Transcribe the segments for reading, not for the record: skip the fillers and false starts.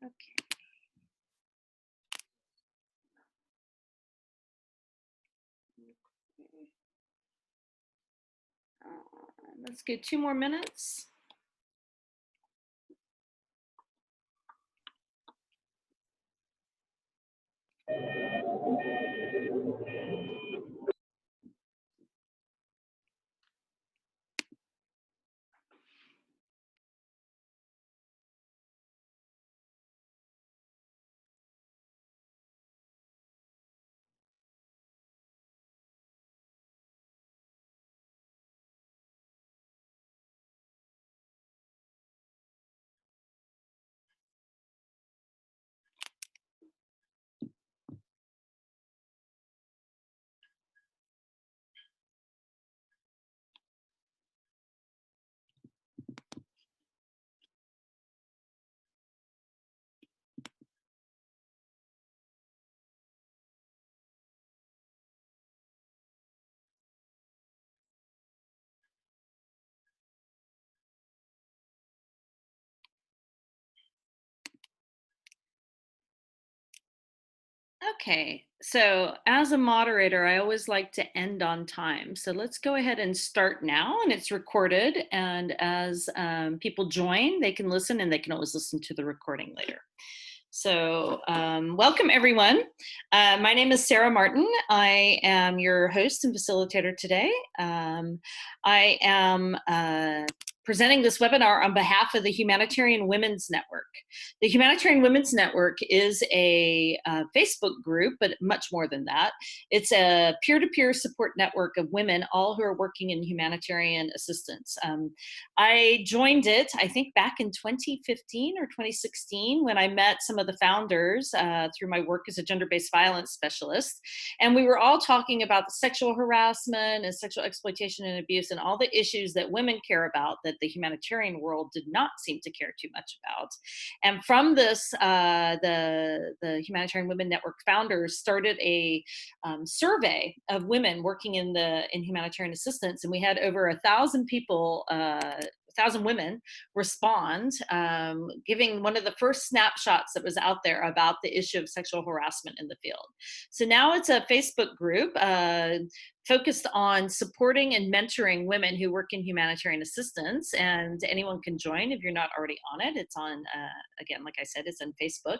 Okay. Let's get 2 more minutes. Okay, so as a moderator, I always like to end on time. So let's go ahead and start now, and it's recorded. And as people join, they can listen, and they can always listen to the recording later. So welcome, everyone. My name is Sarah Martin. I am your host and facilitator today. I am presenting this webinar on behalf of the Humanitarian Women's Network. The Humanitarian Women's Network is a Facebook group, but much more than that. It's a peer-to-peer support network of women, all who are working in humanitarian assistance. I joined it, I think, back in 2015 or 2016 when I met some of the founders through my work as a gender-based violence specialist. And we were all talking about the sexual harassment and sexual exploitation and abuse and all the issues that women care about that the humanitarian world did not seem to care too much about. And from this, the Humanitarian Women Network founders started a survey of women working in humanitarian assistance, and we had over 1,000 people, 1,000 women respond, giving one of the first snapshots that was out there about the issue of sexual harassment in the field. So now it's a Facebook group focused on supporting and mentoring women who work in humanitarian assistance, and anyone can join if you're not already on it. It's on, again, like I said, it's on Facebook.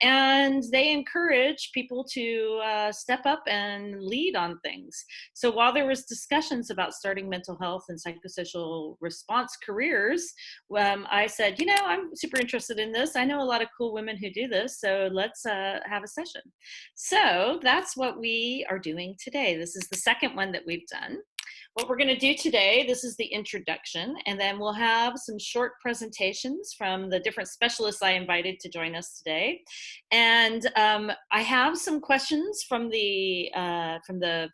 And they encourage people to step up and lead on things. So while there was discussions about starting mental health and psychosocial response careers, I said, you know, I'm super interested in this. I know a lot of cool women who do this, so let's have a session. So that's what we are doing today. This is the second one that we've done. What we're going to do today, this is the introduction, and then we'll have some short presentations from the different specialists I invited to join us today. And I have some questions from the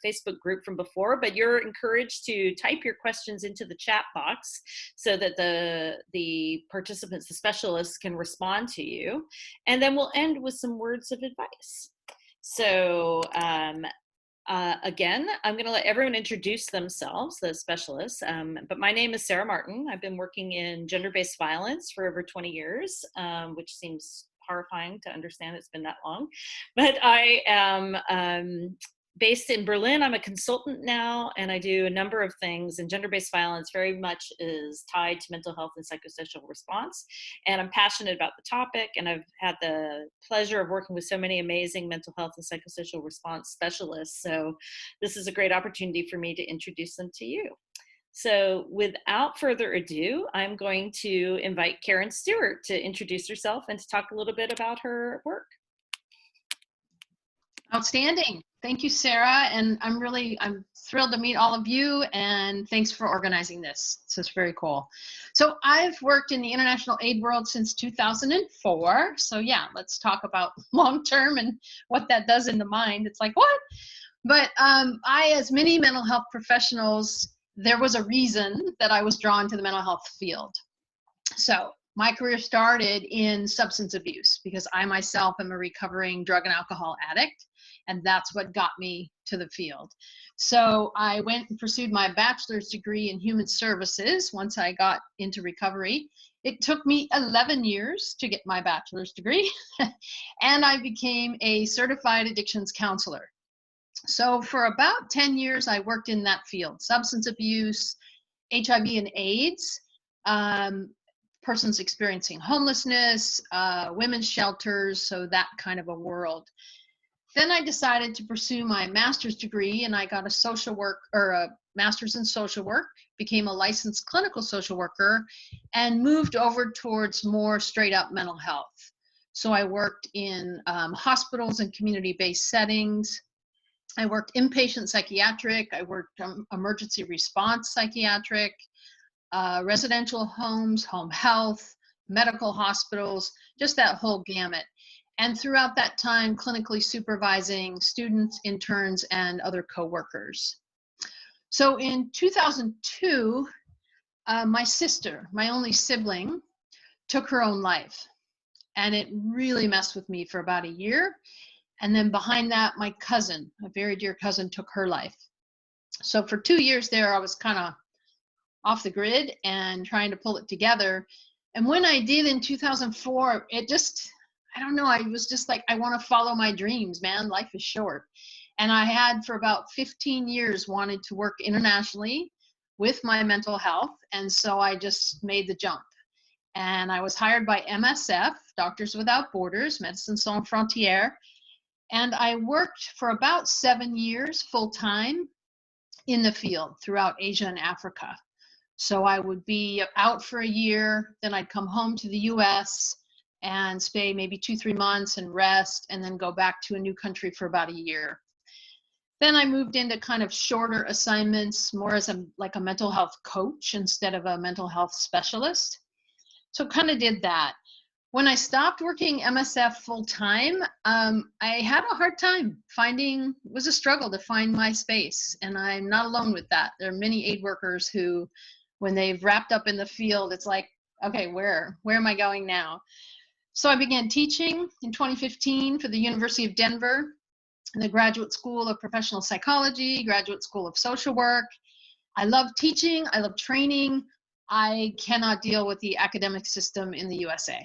Facebook group from before, but you're encouraged to type your questions into the chat box so that the participants, the specialists, can respond to you. And then we'll end with some words of advice. So again, I'm going to let everyone introduce themselves, the specialists, but my name is Sarah Martin. I've been working in gender-based violence for over 20 years, which seems horrifying to understand it's been that long. But I am based in Berlin. I'm a consultant now, and I do a number of things, and gender-based violence very much is tied to mental health and psychosocial response. And I'm passionate about the topic, and I've had the pleasure of working with so many amazing mental health and psychosocial response specialists. So this is a great opportunity for me to introduce them to you. So without further ado, I'm going to invite Karen Stewart to introduce herself and to talk a little bit about her work. Outstanding. Thank you, Sarah. And I'm thrilled to meet all of you, and thanks for organizing this. This is very cool. So I've worked in the international aid world since 2004. So yeah, let's talk about long-term and what that does in the mind. It's like, what? But I, as many mental health professionals, there was a reason that I was drawn to the mental health field. So my career started in substance abuse because I myself am a recovering drug and alcohol addict, and that's what got me to the field. So I went and pursued my bachelor's degree in human services once I got into recovery. It took me 11 years to get my bachelor's degree, and I became a certified addictions counselor. So for about 10 years, I worked in that field: substance abuse, HIV and AIDS, persons experiencing homelessness, women's shelters, so that kind of a world. Then I decided to pursue my master's degree, and I got a social work, or a master's in social work, became a licensed clinical social worker, and moved over towards more straight up mental health. So I worked in hospitals and community-based settings. I worked inpatient psychiatric, I worked emergency response psychiatric, residential homes, home health, medical hospitals, just that whole gamut. And throughout that time, clinically supervising students, interns, and other coworkers. So in 2002, my sister, my only sibling, took her own life. And it really messed with me for about a year. And then behind that, my cousin, a very dear cousin, took her life. So for 2 years there, I was kind of off the grid and trying to pull it together. And when I did in 2004, it just, I don't know, I was just like, I want to follow my dreams, man. Life is short. And I had for about 15 years wanted to work internationally with my mental health. And so I just made the jump. And I was hired by MSF, Doctors Without Borders, Médecins Sans Frontières. And I worked for about 7 years full time in the field throughout Asia and Africa. So I would be out for a year, then I'd come home to the US and stay maybe 2-3 months and rest, and then go back to a new country for about a year. Then I moved into kind of shorter assignments, more as like a mental health coach instead of a mental health specialist. So kind of did that. When I stopped working MSF full time, I had a hard time finding, it was a struggle to find my space. And I'm not alone with that. There are many aid workers who, when they've wrapped up in the field, it's like, okay, where am I going now? So I began teaching in 2015 for the University of Denver, in the Graduate School of Professional Psychology, Graduate School of Social Work. I love teaching, I love training. I cannot deal with the academic system in the USA.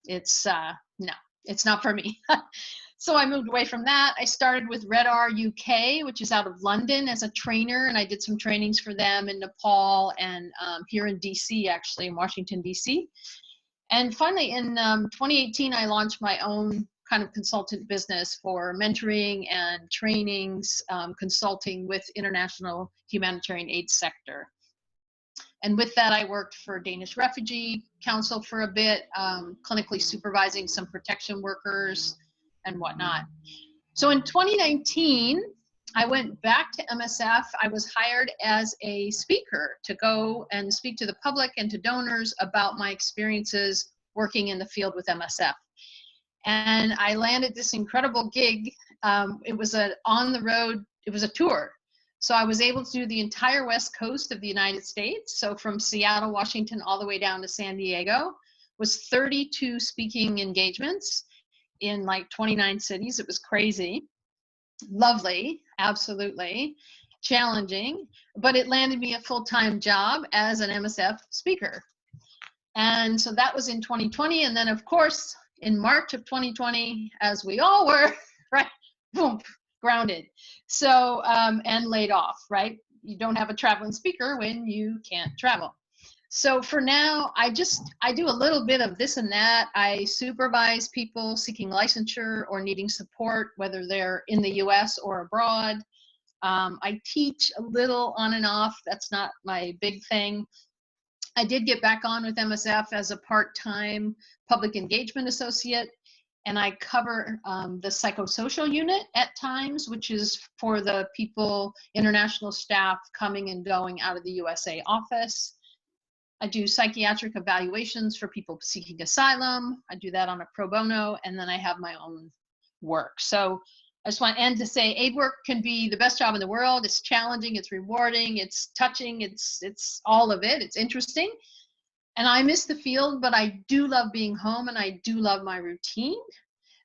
It's, no, it's not for me. So I moved away from that. I started with Red R UK, which is out of London, as a trainer, and I did some trainings for them in Nepal and here in DC, actually, in Washington, DC. And finally, in 2018, I launched my own kind of consultant business for mentoring and trainings, consulting with international humanitarian aid sector. And with that, I worked for Danish Refugee Council for a bit, clinically supervising some protection workers and whatnot. So in 2019, I went back to MSF. I was hired as a speaker to go and speak to the public and to donors about my experiences working in the field with MSF. And I landed this incredible gig. It was on the road, it was a tour. So I was able to do the entire West Coast of the United States. So from Seattle, Washington, all the way down to San Diego, was 32 speaking engagements in like 29 cities. It was crazy. Lovely, absolutely. Challenging, but it landed me a full-time job as an MSF speaker. And so that was in 2020. And then of course, in March of 2020, as we all were, right, boom, grounded. So, and laid off, right? You don't have a traveling speaker when you can't travel. So for now, I do a little bit of this and that. I supervise people seeking licensure or needing support, whether they're in the US or abroad. I teach a little on and off. That's not my big thing. I did get back on with MSF as a part-time public engagement associate, and I cover the psychosocial unit at times, which is for the people, international staff coming and going out of the USA office. I do psychiatric evaluations for people seeking asylum. I do that on a pro bono, and then I have my own work. So I just want to end to say aid work can be the best job in the world. It's challenging, it's rewarding, it's touching, it's all of it. It's interesting. And I miss the field, but I do love being home and I do love my routine.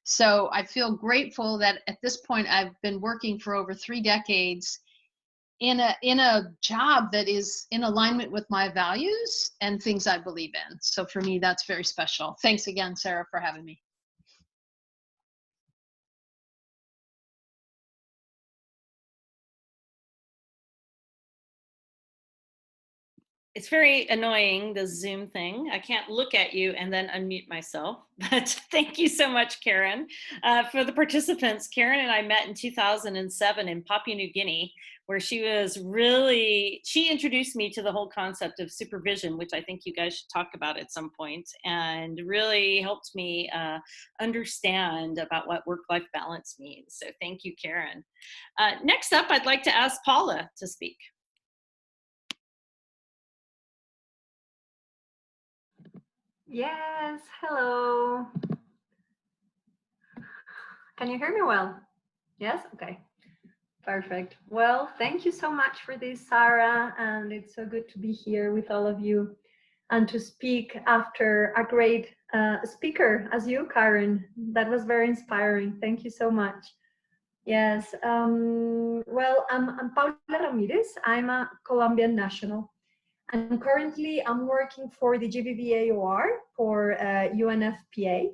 So I feel grateful that at this point I've been working for over 3 decades in a job that is in alignment with my values and things I believe in. So for me, that's very special. Thanks again, Sarah, for having me. It's very annoying, the Zoom thing. I can't look at you and then unmute myself. But thank you so much, Karen. For the participants, Karen and I met in 2007 in Papua New Guinea, where she introduced me to the whole concept of supervision, which I think you guys should talk about at some point, and really helped me understand about what work-life balance means. So thank you, Karen. Next up, I'd like to ask Paula to speak. Yes, hello. Can you hear me well? Yes, okay, perfect. Well, thank you so much for this, Sarah, and it's so good to be here with all of you and to speak after a great speaker as you, Karen. That was very inspiring. Thank you so much. Yes, well, I'm Paula Ramirez. I'm a Colombian national. And currently I'm working for the GBV AOR for UNFPA.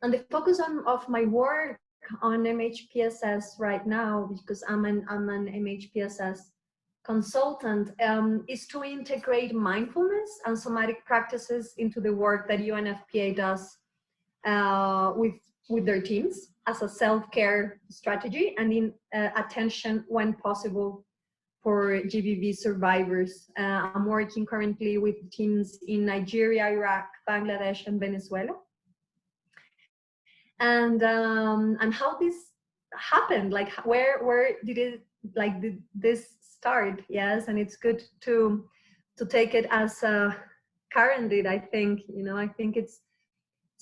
And the focus of my work on MHPSS right now, because I'm an MHPSS consultant, is to integrate mindfulness and somatic practices into the work that UNFPA does with their teams as a self-care strategy and in attention when possible for GBV survivors. I'm working currently with teams in Nigeria, Iraq, Bangladesh, and Venezuela. And how this happened, like where did it, like did this start? Yes, and it's good to take it as Karen did. I think, you know, I think it's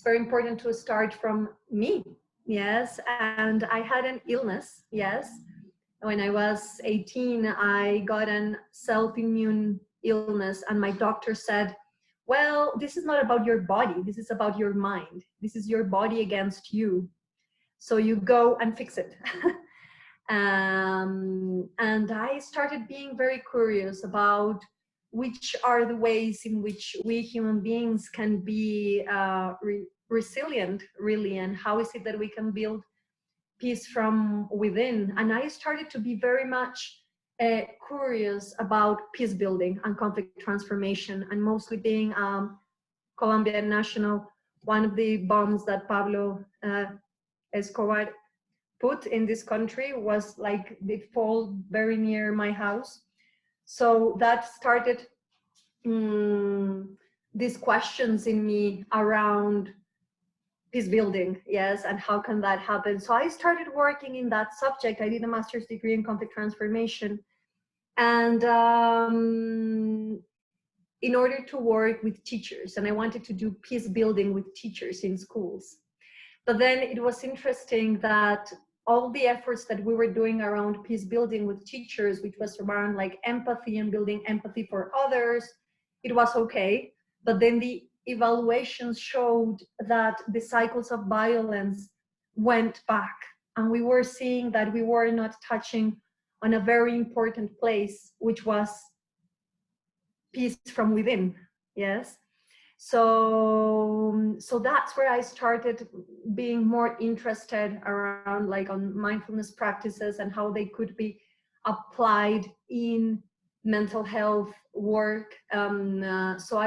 very important to start from me. Yes, and I had an illness. Yes. When I was 18, I got an self-immune illness, and my doctor said, well, this is not about your body, this is about your mind. This is your body against you. So you go and fix it. And I started being very curious about which are the ways in which we human beings can be resilient, really, and how is it that we can build peace from within. And I started to be very much curious about peace building and conflict transformation, and mostly being Colombian national. One of the bombs that Pablo Escobar put in this country was like, it fall very near my house. So that started these questions in me around peace building, yes, and how can that happen? So I started working in that subject. I did a master's degree in conflict transformation, and in order to work with teachers, and I wanted to do peace building with teachers in schools. But then it was interesting that all the efforts that we were doing around peace building with teachers, which was around like empathy and building empathy for others, it was okay. But then the evaluations showed that the cycles of violence went back, and we were seeing that we were not touching on a very important place, which was peace from within. Yes. So that's where I started being more interested around like on mindfulness practices and how they could be applied in mental health work. So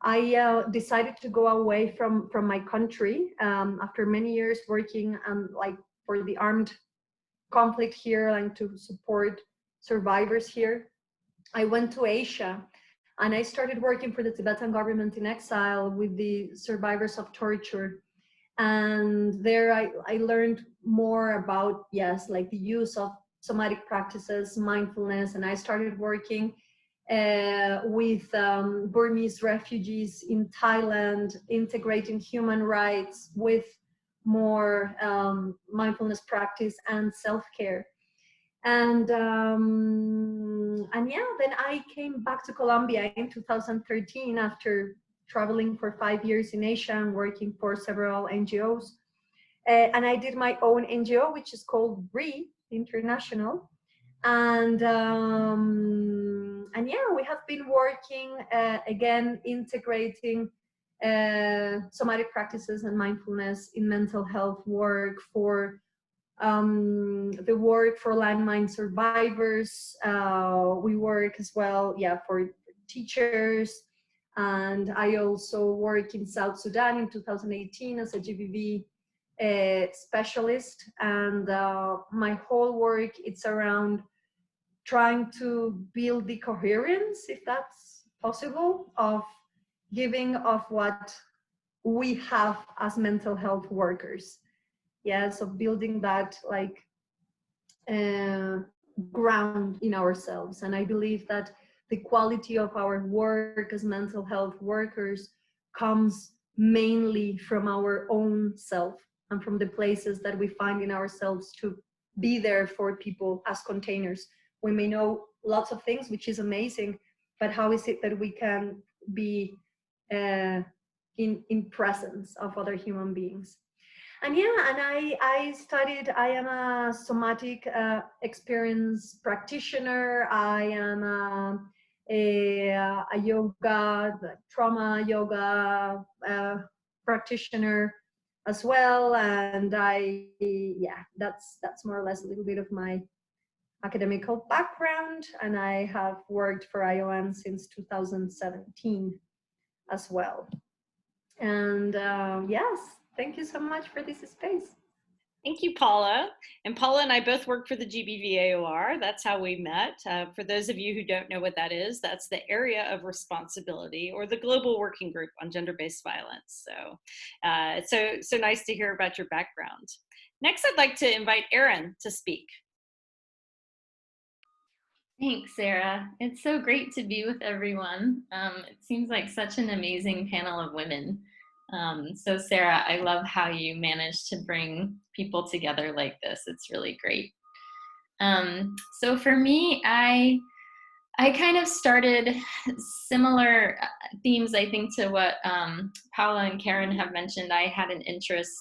I decided to go away from my country after many years working like for the armed conflict here and to support survivors here. I went to Asia, and I started working for the Tibetan government in exile with the survivors of torture. And there I learned more about, yes, like the use of somatic practices, mindfulness, and I started working with Burmese refugees in Thailand, integrating human rights with more mindfulness practice and self-care. And yeah, then I came back to Colombia in 2013 after traveling for 5 years in Asia and working for several NGOs. And I did my own NGO, which is called BREE International. And yeah, we have been working again integrating somatic practices and mindfulness in mental health work for the work for landmine survivors. We work as well, yeah, for teachers. And I also work in South Sudan in 2018 as a GBV specialist. And my whole work, it's around trying to build the coherence, if that's possible, of giving of what we have as mental health workers. Yeah, so building that like ground in ourselves. And I believe that the quality of our work as mental health workers comes mainly from our own self and from the places that we find in ourselves to be there for people as containers. We may know lots of things, which is amazing, but how is it that we can be in presence of other human beings? And yeah, and I studied, I am a somatic experience practitioner. I am a yoga, trauma yoga practitioner as well. And yeah, that's more or less a little bit of my academical background. And I have worked for IOM since 2017 as well. And yes, thank you so much for this space. Thank you, Paula. And Paula and I both work for the GBV AOR. That's how we met. For those of you who don't know what that is, that's the area of responsibility or the global working group on gender-based violence. So, so nice to hear about your background. Next, I'd like to invite Erin to speak. Thanks, Sarah. It's so great to be with everyone. It seems like such an amazing panel of women. So Sarah, I love how you managed to bring people together like this. It's really great. So for me, I kind of started similar themes, I think, to what Paula and Karen have mentioned. I had an interest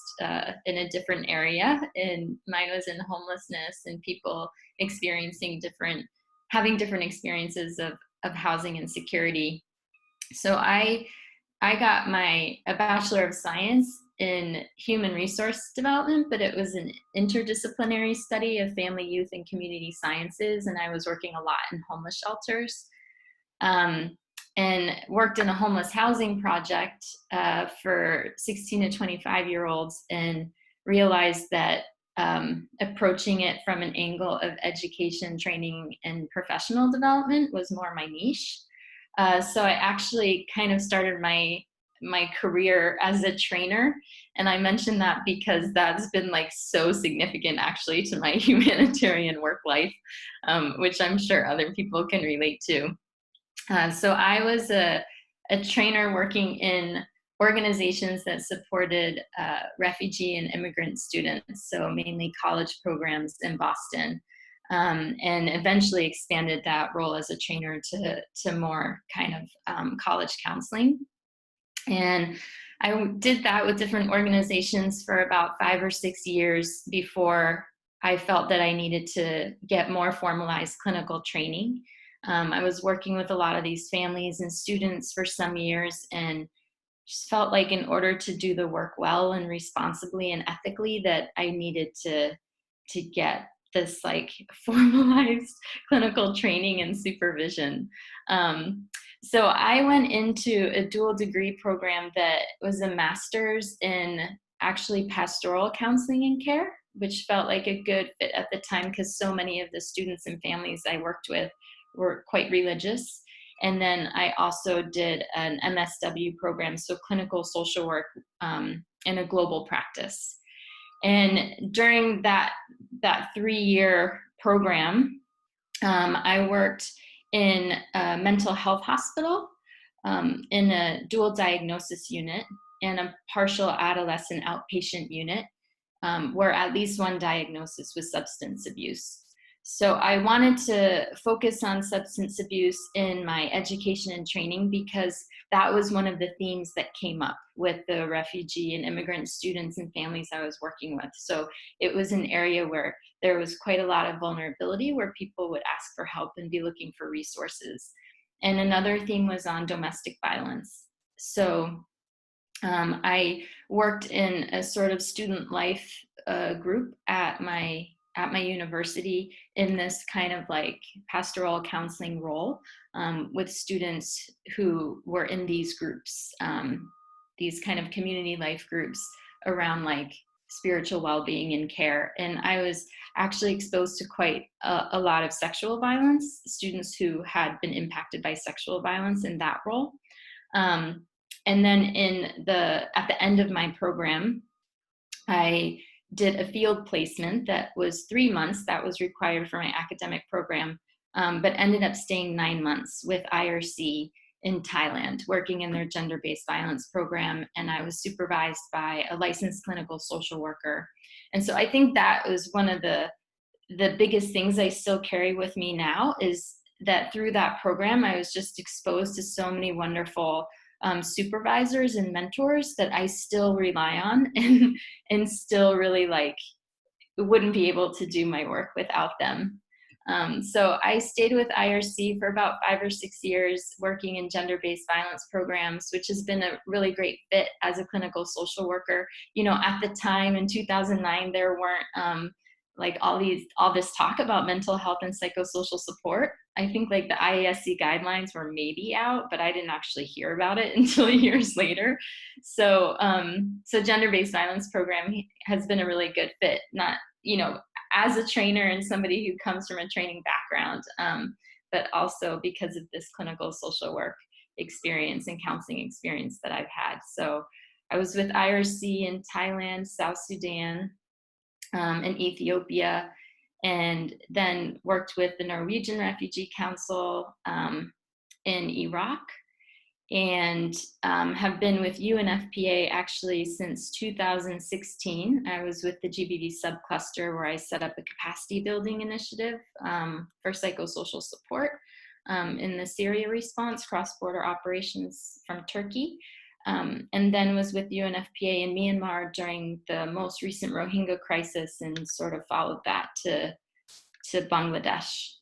in a different area, and mine was in homelessness and people experiencing having different experiences of housing insecurity. So I got a Bachelor of Science in Human Resource Development, but it was an interdisciplinary study of family, youth, and community sciences, and I was working a lot in homeless shelters, and worked in a homeless housing project for 16 to 25-year-olds, and realized that approaching it from an angle of education, training, and professional development was more my niche. So I actually kind of started my career as a trainer, and I mention that because that's been like so significant actually to my humanitarian work life, which I'm sure other people can relate to. So I was a trainer working in organizations that supported refugee and immigrant students, so mainly college programs in Boston, and eventually expanded that role as a trainer to more kind of college counseling. And I did that with different organizations for about 5 or 6 years before I felt that I needed to get more formalized clinical training. I was working with a lot of these families and students for some years, and just felt like in order to do the work well and responsibly and ethically that I needed to get this like formalized clinical training and supervision. So I went into a dual degree program that was a master's in actually pastoral counseling and care, which felt like a good fit at the time because so many of the students and families I worked with were quite religious. And then I also did an MSW program, so clinical social work in a global practice. And during that 3-year program, I worked in a mental health hospital, in a dual diagnosis unit, and a partial adolescent outpatient unit, where at least one diagnosis was substance abuse. So I wanted to focus on substance abuse in my education and training because that was one of the themes that came up with the refugee and immigrant students and families I was working with. So it was an area where there was quite a lot of vulnerability, where people would ask for help and be looking for resources. And another theme was on domestic violence. So I worked in a sort of student life group at my university in this kind of like pastoral counseling role with students who were in these groups, these kind of community life groups around like spiritual well-being and care. And I was actually exposed to quite a lot of sexual violence, students who had been impacted by sexual violence in that role. And then at the end of my program, I did a field placement that was 3 months. That was required for my academic program, but ended up staying 9 months with IRC in Thailand, working in their gender-based violence program. And I was supervised by a licensed clinical social worker. And so I think that was one of the biggest things I still carry with me now, is that through that program, I was just exposed to so many wonderful supervisors and mentors that I still rely on and still really like wouldn't be able to do my work without them. So I stayed with IRC for about 5 or 6 years working in gender-based violence programs, which has been a really great fit as a clinical social worker. You know, at the time in 2009, there weren't like all this talk about mental health and psychosocial support. I think like the IASC guidelines were maybe out, but I didn't actually hear about it until years later. So, so gender-based violence program has been a really good fit, not, you know, as a trainer and somebody who comes from a training background, but also because of this clinical social work experience and counseling experience that I've had. So I was with IRC in Thailand, South Sudan, and Ethiopia, and then worked with the Norwegian Refugee Council in Iraq, and have been with UNFPA actually since 2016. I was with the GBV subcluster where I set up a capacity building initiative for psychosocial support in the Syria response, cross-border operations from Turkey. And then was with UNFPA in Myanmar during the most recent Rohingya crisis and sort of followed that to Bangladesh.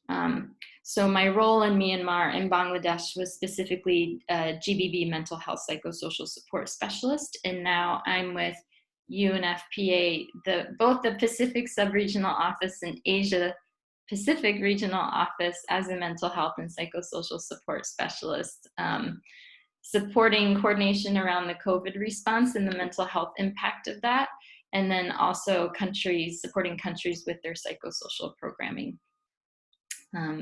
So my role in Myanmar and Bangladesh was specifically GBV mental health psychosocial support specialist. And now I'm with UNFPA, both the Pacific sub-regional office and Asia Pacific regional office as a mental health and psychosocial support specialist. Supporting coordination around the COVID response and the mental health impact of that, and then also supporting countries with their psychosocial programming.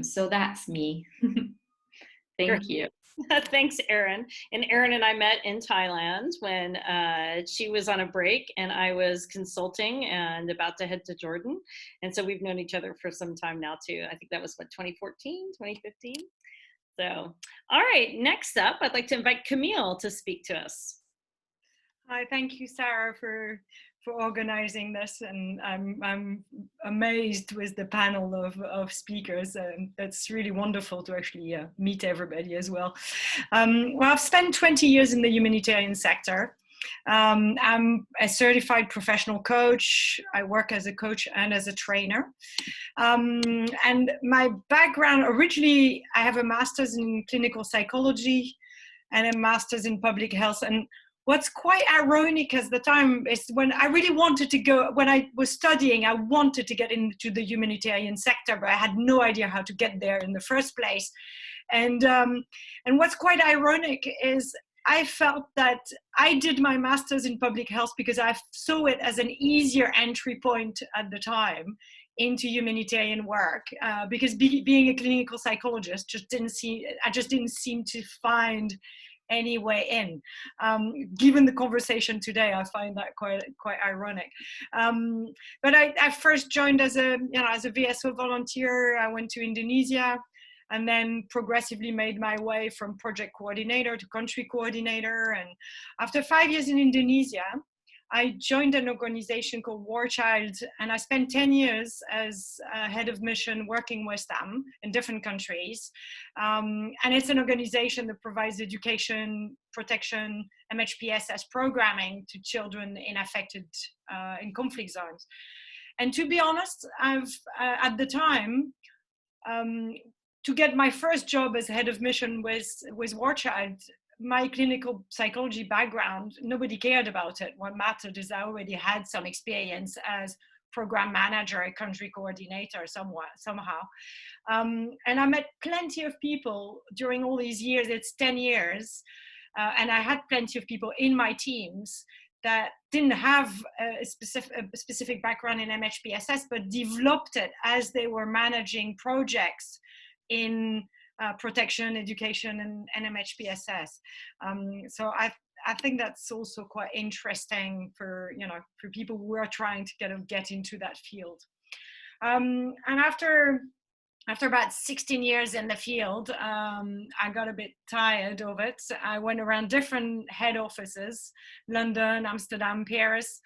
So that's me. Thank you. Thanks, Erin. And Erin and I met in Thailand when she was on a break and I was consulting and about to head to Jordan. And so we've known each other for some time now too. I think that was what, 2014, 2015? So, all right, next up, I'd like to invite Camille to speak to us. Hi, thank you, Sarah, for organizing this, and I'm amazed with the panel of speakers, and it's really wonderful to actually meet everybody as well. Well, I've spent 20 years in the humanitarian sector. I'm a certified professional coach. I work as a coach and as a trainer. And my background, originally, I have a master's in clinical psychology and a master's in public health. And what's quite ironic at the time is when I really wanted to go, when I was studying, I wanted to get into the humanitarian sector, but I had no idea how to get there in the first place. And what's quite ironic is I felt that I did my master's in public health because I saw it as an easier entry point at the time into humanitarian work, because being a clinical psychologist I just didn't seem to find any way in. Given the conversation today, I find that quite ironic. But I first joined as a VSO volunteer. I went to Indonesia, and then progressively made my way from project coordinator to country coordinator. And after 5 years in Indonesia, I joined an organization called War Child, and I spent 10 years as head of mission working with them in different countries. And it's an organization that provides education, protection, MHPSS programming to children in conflict zones. And to be honest, at the time, to get my first job as head of mission with War Child, my clinical psychology background, nobody cared about it. What mattered is I already had some experience as program manager, a country coordinator somehow. And I met plenty of people during all these years, it's 10 years, and I had plenty of people in my teams that didn't have a specific background in MHPSS, but developed it as they were managing projects in protection, education, and MHPSS. So I think that's also quite interesting for people who are trying to kind of get into that field. And after about 16 years in the field, I got a bit tired of it. I went around different head offices, London, Amsterdam, Paris,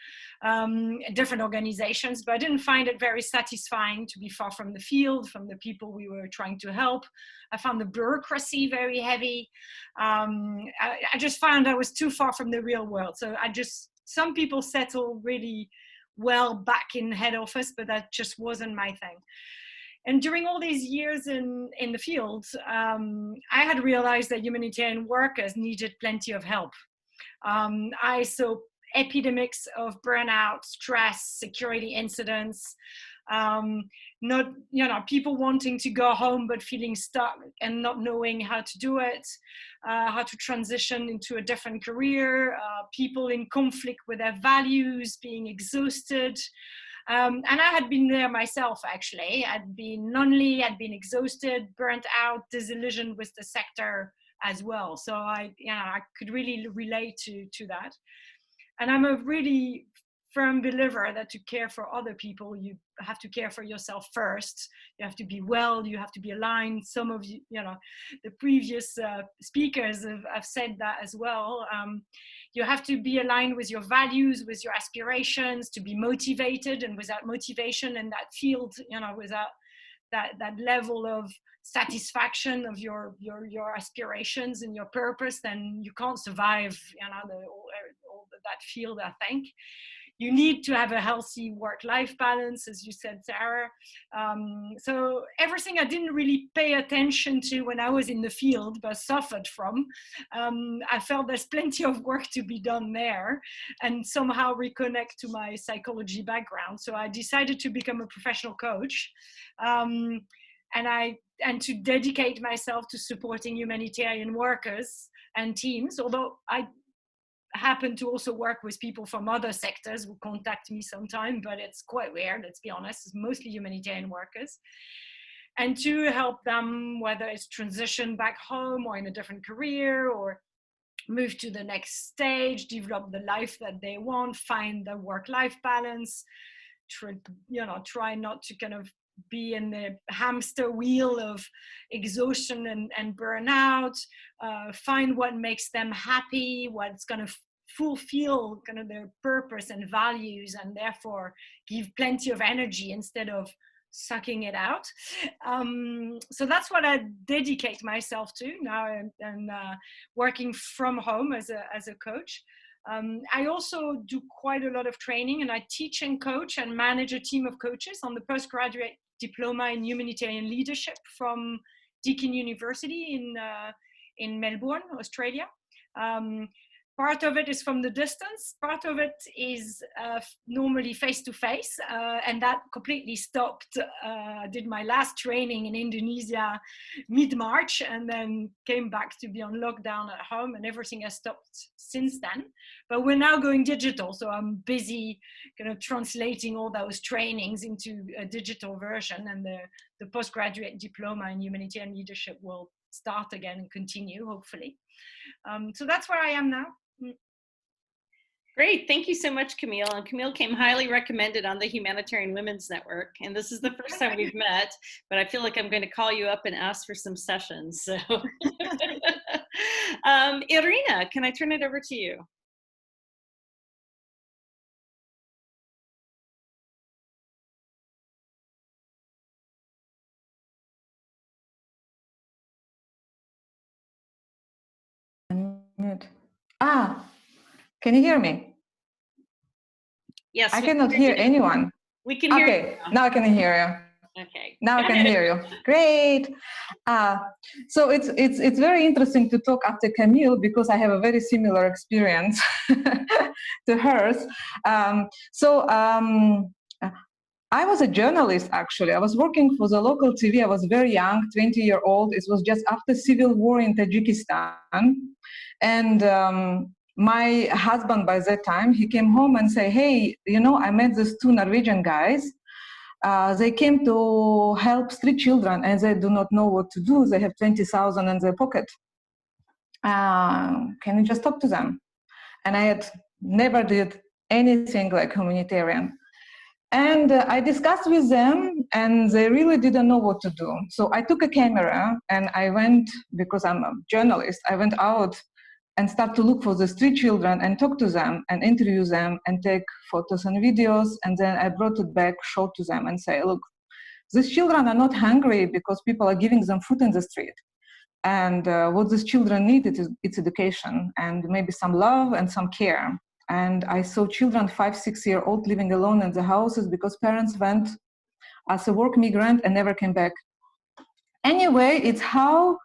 different organizations, but I didn't find it very satisfying to be far from the field, from the people we were trying to help. I found the bureaucracy very heavy. I just found I was too far from the real world. So some people settle really well back in head office, but that just wasn't my thing. And during all these years in the field, I had realized that humanitarian workers needed plenty of help. I saw epidemics of burnout, stress, security incidents, people wanting to go home but feeling stuck and not knowing how to do it, how to transition into a different career, people in conflict with their values, being exhausted. And I had been there myself, actually. I'd been lonely, I'd been exhausted, burnt out, disillusioned with the sector as well. So I could really relate to that. And I'm a really firm believer that to care for other people, you have to care for yourself first. You have to be well, you have to be aligned. Some of you, the previous speakers have said that as well. You have to be aligned with your values, with your aspirations, to be motivated, and without motivation in that field, without that level of satisfaction of your aspirations and your purpose, then you can't survive, that field, I think. You need to have a healthy work-life balance, as you said, Sarah. So everything I didn't really pay attention to when I was in the field, but suffered from, I felt there's plenty of work to be done there and somehow reconnect to my psychology background. So I decided to become a professional coach and to dedicate myself to supporting humanitarian workers and teams, although I happen to also work with people from other sectors who contact me sometime, but it's quite rare, let's be honest. It's mostly humanitarian workers. And to help them, whether it's transition back home or in a different career, or move to the next stage, develop the life that they want, find the work-life balance, try not to kind of be in the hamster wheel of exhaustion and burnout, find what makes them happy, what's going to fulfill kind of their purpose and values, and therefore give plenty of energy instead of sucking it out. So that's what I dedicate myself to now, and working from home as a coach. I also do quite a lot of training, and I teach and coach and manage a team of coaches on the postgraduate diploma in humanitarian leadership from Deakin University in Melbourne, Australia. Part of it is from the distance, part of it is normally face-to-face, and that completely stopped. I did my last training in Indonesia mid-March and then came back to be on lockdown at home, and everything has stopped since then. But we're now going digital, so I'm busy kind of translating all those trainings into a digital version, and the postgraduate diploma in humanitarian leadership will start again and continue, hopefully. So that's where I am now. Great, thank you so much, Camille. And Camille came highly recommended on the Humanitarian Women's Network. And this is the first time we've met, but I feel like I'm going to call you up and ask for some sessions. So, Irina, can I turn it over to you? unmute. Ah, can you hear me? Yes. I cannot hear anyone. We can hear you. Okay, now I can hear you. Okay. Now I can hear you. Great. So it's very interesting to talk after Camille because I have a very similar experience to hers. I was a journalist, actually. I was working for the local TV. I was very young, 20-year-old. It was just after civil war in Tajikistan. And my husband, by that time, he came home and said, hey, you know, I met these two Norwegian guys. They came to help street children and they do not know what to do. They have 20,000 in their pocket. Can you just talk to them? And I had never did anything like humanitarian. And I discussed with them and they really didn't know what to do. So I took a camera and I went, because I'm a journalist, I went out and start to look for the street children and talk to them and interview them and take photos and videos. And then I brought it back, showed to them and say, look, these children are not hungry because people are giving them food in the street. And what these children need is it's education and maybe some love and some care. And I saw children 5-6-year-old living alone in the houses because parents went as a work migrant and never came back. Anyway, it's how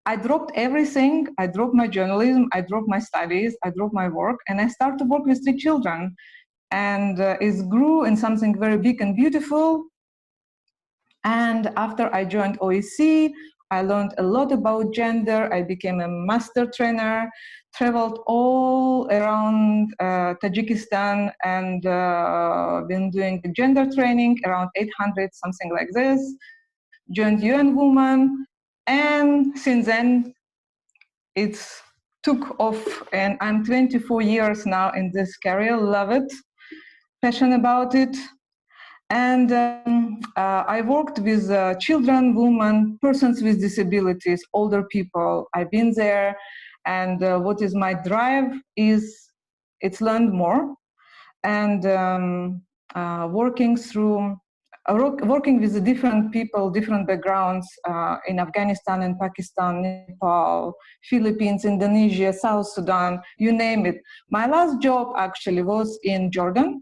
I dropped everything. I dropped my journalism, I dropped my studies, I dropped my work, and I started to work with street children. And it grew in something very big and beautiful. And after I joined OEC, I learned a lot about gender. I became a master trainer, traveled all around Tajikistan and been doing the gender training, around 800, something like this. Joined UN Women. And since then, it's took off, and I'm 24 years now in this career, love it, passionate about it. And I worked with children, women, persons with disabilities, older people. I've been there, and what is my drive is it's learned more, and working with the different people, different backgrounds in Afghanistan and Pakistan, Nepal, Philippines, Indonesia, South Sudan, you name it. My last job actually was in Jordan.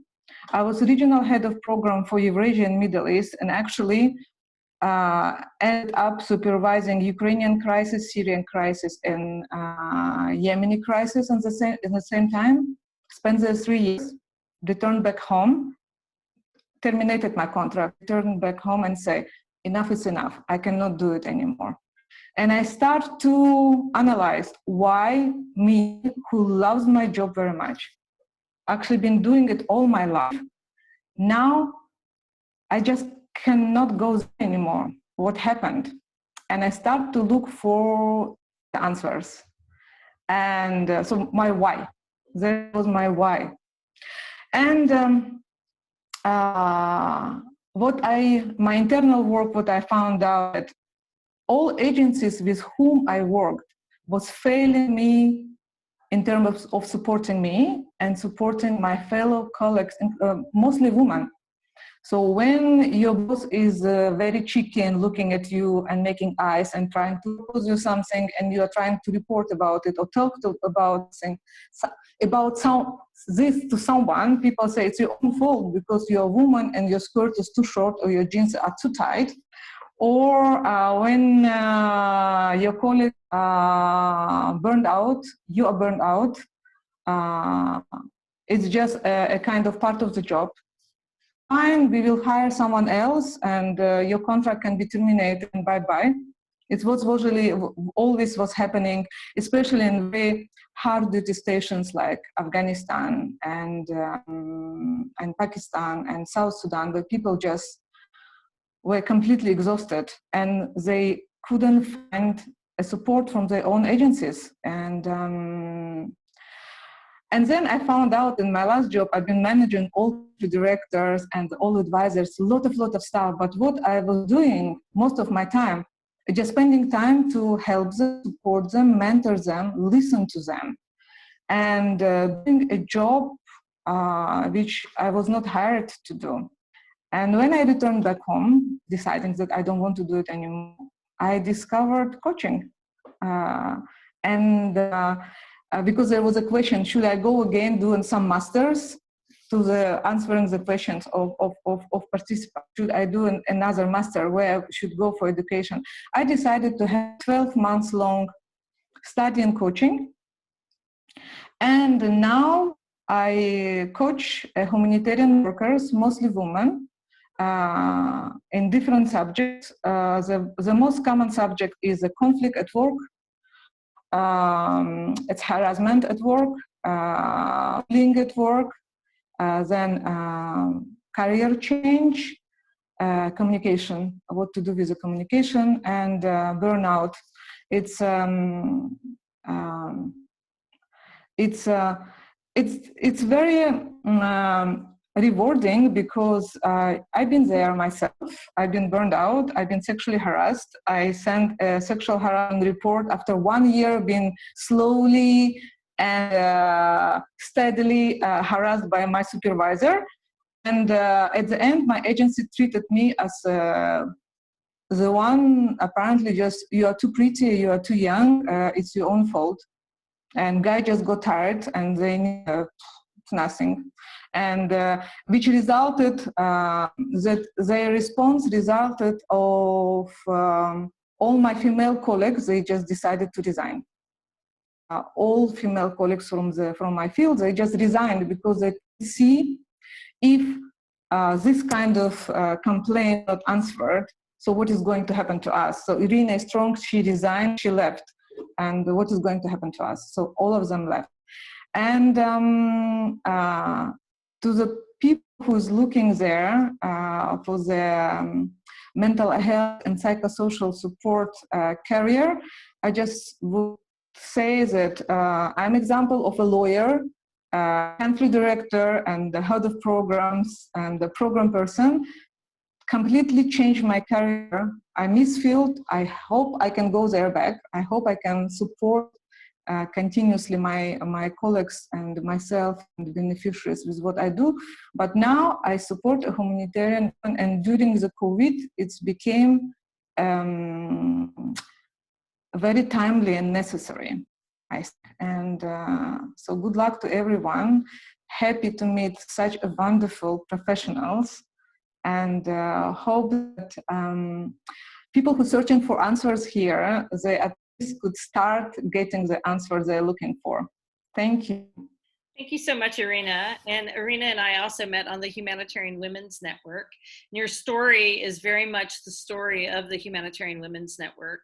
I was regional head of program for Eurasia and Middle East, and actually ended up supervising Ukrainian crisis, Syrian crisis, and Yemeni crisis at the same time. Spent there 3 years, returned back home, terminated my contract, returned back home and say, enough is enough, I cannot do it anymore. And I start to analyze why me, who loves my job very much, actually been doing it all my life, now I just cannot go there anymore. What happened? And I start to look for the answers. And so my why, that was my why. And my internal work, what I found out, that all agencies with whom I worked was failing me in terms of supporting me and supporting my fellow colleagues, mostly women. So when your boss is very cheeky and looking at you and making eyes and trying to propose you something, and you are trying to report about it or talk about this to someone, people say it's your own fault because you're a woman and your skirt is too short or your jeans are too tight. Or when your colleague burned out, you are burned out. It's just a kind of part of the job. Fine, we will hire someone else and your contract can be terminated and bye-bye. It was usually, all this was happening, especially in very hard duty stations like Afghanistan and Pakistan and South Sudan, where people just were completely exhausted and they couldn't find a support from their own agencies. And then I found out in my last job, I've been managing all the directors and all advisors, a lot of stuff. But what I was doing most of my time, just spending time to help them, support them, mentor them, listen to them, and doing a job which I was not hired to do. And when I returned back home, deciding that I don't want to do it anymore, I discovered coaching. And because there was a question, should I go again doing some masters to the answering the questions of participants? Should I do another master where I should go for education? I decided to have 12 months long study and coaching. And now I coach humanitarian workers, mostly women, in different subjects. The most common subject is the conflict at work. It's harassment at work, bullying at work, then career change, communication, what to do with the communication, and burnout. It's very rewarding because I've been there myself. I've been burned out. I've been sexually harassed. I sent a sexual harassment report after 1 year being slowly and steadily harassed by my supervisor. And at the end, my agency treated me as the one apparently just, you are too pretty, you are too young, it's your own fault. And guy just got tired and they need nothing. And which resulted, that their response resulted of all my female colleagues, they just decided to resign. All female colleagues from my field, they just resigned because they see if this kind of complaint not answered, so what is going to happen to us? So Irina is strong, she resigned, she left. And what is going to happen to us? So all of them left. And to the people who's looking there for the mental health and psychosocial support career, I just would say that I'm an example of a lawyer, country director, and the head of programs, and the program person. Completely changed my career. I miss field. I hope I can go there back. I hope I can support continuously my colleagues and myself and beneficiaries with what I do. But now I support a humanitarian, and during the COVID, it became very timely and necessary. And so good luck to everyone. Happy to meet such a wonderful professionals, and hope that people who are searching for answers here, they at least could start getting the answers they're looking for. Thank you. Thank you so much, Irina. And Irina and I also met on the Humanitarian Women's Network. And your story is very much the story of the Humanitarian Women's Network,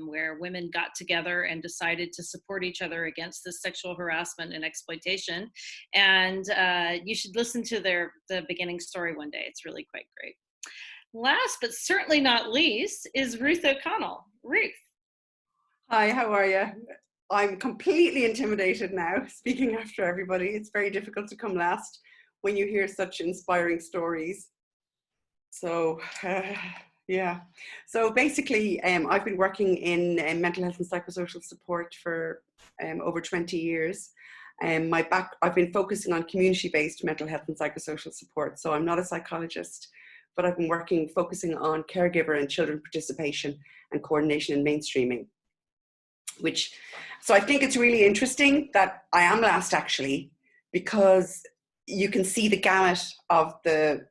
where women got together and decided to support each other against this sexual harassment and exploitation. And you should listen to the beginning story one day. It's really quite great. Last but certainly not least is Ruth O'Connell. Ruth. Hi, how are you? I'm completely intimidated now, speaking after everybody. It's very difficult to come last when you hear such inspiring stories. So, yeah. So basically, I've been working in mental health and psychosocial support for over 20 years. I've been focusing on community-based mental health and psychosocial support. So I'm not a psychologist, but I've been focusing on caregiver and children participation and coordination and mainstreaming. So I think it's really interesting that I am last, actually, because you can see the gamut of the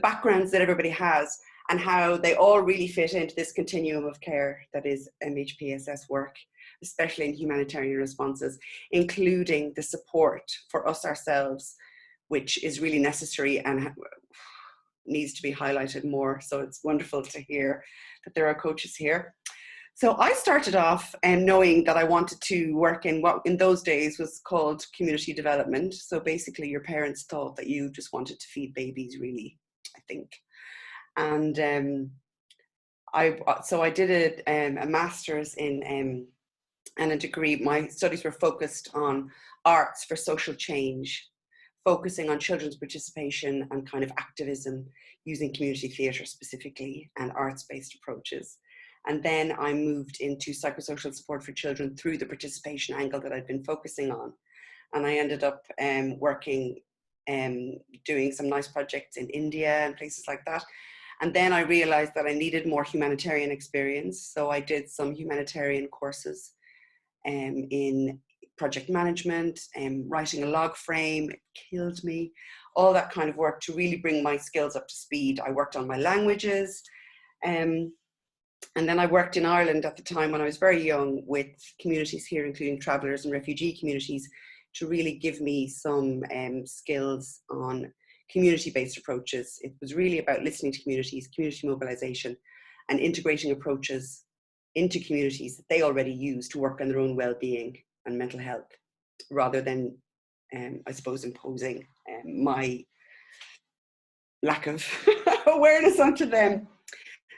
backgrounds that everybody has and how they all really fit into this continuum of care that is MHPSS work, especially in humanitarian responses, including the support for us ourselves, which is really necessary and needs to be highlighted more. So it's wonderful to hear that there are coaches here. So I started off knowing that I wanted to work in what in those days was called community development. So basically your parents thought that you just wanted to feed babies, really, I think. And I did a master's in and a degree. My studies were focused on arts for social change, focusing on children's participation and kind of activism using community theatre specifically and arts-based approaches. And then I moved into psychosocial support for children through the participation angle that I'd been focusing on. And I ended up working, doing some nice projects in India and places like that. And then I realized that I needed more humanitarian experience. So I did some humanitarian courses in project management, writing a log frame. It killed me. All that kind of work to really bring my skills up to speed. I worked on my languages. And then I worked in Ireland at the time when I was very young with communities here, including travellers and refugee communities, to really give me some skills on community-based approaches. It was really about listening to communities, community mobilisation, and integrating approaches into communities that they already use to work on their own well-being and mental health, rather than, I suppose, imposing my lack of awareness onto them.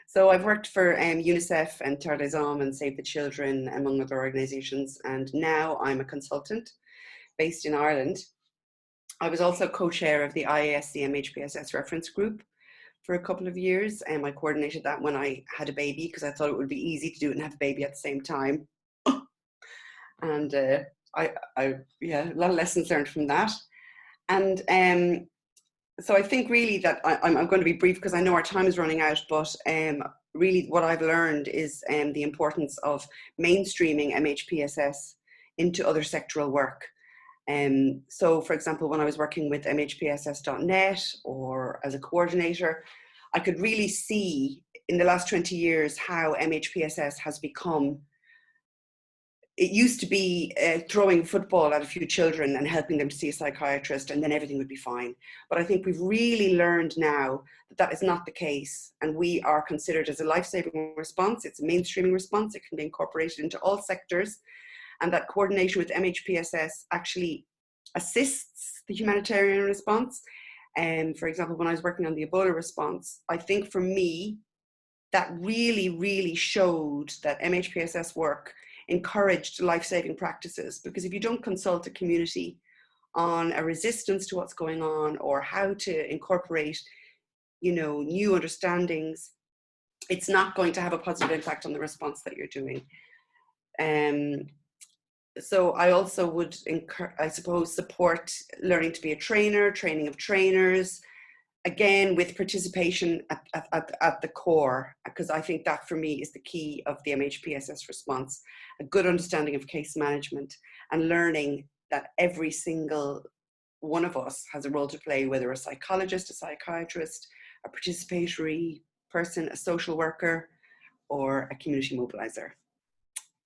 So I've worked for UNICEF and Terre des Hommes and Save the Children, among other organisations, and now I'm a consultant based in Ireland. I was also co-chair of the IASC MHPSS reference group for a couple of years, and I coordinated that when I had a baby because I thought it would be easy to do it and have a baby at the same time. And yeah, a lot of lessons learned from that. And so I think really that I'm going to be brief because I know our time is running out, but really what I've learned is the importance of mainstreaming MHPSS into other sectoral work. So for example, when I was working with MHPSS.net or as a coordinator, I could really see in the last 20 years how MHPSS has become. It used to be throwing football at a few children and helping them to see a psychiatrist and then everything would be fine. But I think we've really learned now that that is not the case. And we are considered as a life-saving response. It's a mainstreaming response. It can be incorporated into all sectors. And that coordination with MHPSS actually assists the humanitarian response. And for example, when I was working on the Ebola response, I think for me, that really, really showed that MHPSS work encouraged life-saving practices, because if you don't consult a community on a resistance to what's going on or how to incorporate, you know, new understandings, it's not going to have a positive impact on the response that you're doing. So I also would, I suppose, support learning to be a trainer, training of trainers, again, with participation at the core, because I think that for me is the key of the MHPSS response, a good understanding of case management and learning that every single one of us has a role to play, whether a psychologist, a psychiatrist, a participatory person, a social worker, or a community mobilizer.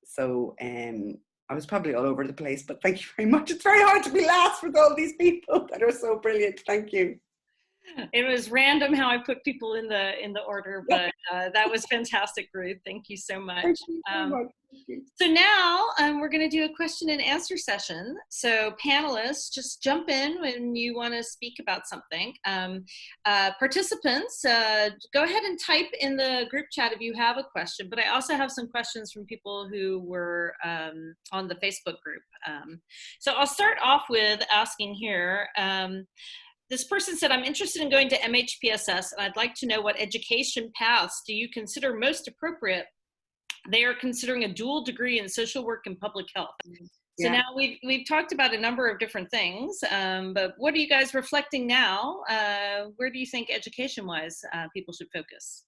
So I was probably all over the place, but thank you very much. It's very hard to be last with all these people that are so brilliant. Thank you. It was random how I put people in the order, but that was fantastic, Ruth. Thank you so much. Thank you very much. So now we're going to do a question and answer session. So panelists, just jump in when you want to speak about something. Participants, go ahead and type in the group chat if you have a question, but I also have some questions from people who were on the Facebook group. So I'll start off with asking here, this person said, I'm interested in going to MHPSS and I'd like to know what education paths do you consider most appropriate? They are considering a dual degree in social work and public health. So now we've talked about a number of different things, but what are you guys reflecting now? Where do you think education-wise people should focus?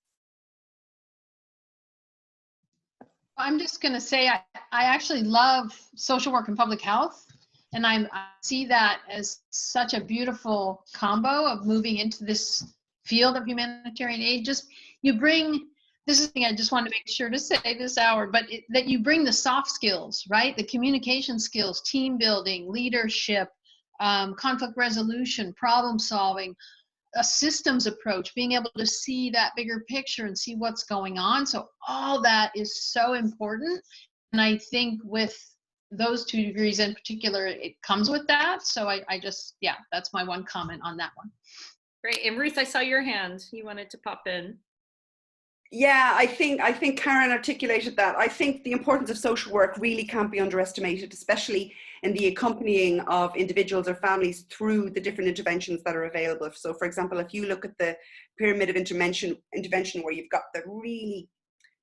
I'm just going to say I actually love social work and public health. And I see that as such a beautiful combo of moving into this field of humanitarian aid. Just you bring, this is the thing I just want to make sure to say this hour, but that you bring the soft skills, right? The communication skills, team building, leadership, conflict resolution, problem solving, a systems approach, being able to see that bigger picture and see what's going on. So all that is so important. And I think with those 2 degrees in particular, it comes with that. So I just, yeah, that's my one comment on that one. Great. And Ruth, I saw your hand. You wanted to pop in. Yeah, I think Karen articulated that. I think the importance of social work really can't be underestimated, especially in the accompanying of individuals or families through the different interventions that are available. So for example, if you look at the pyramid of intervention where you've got the really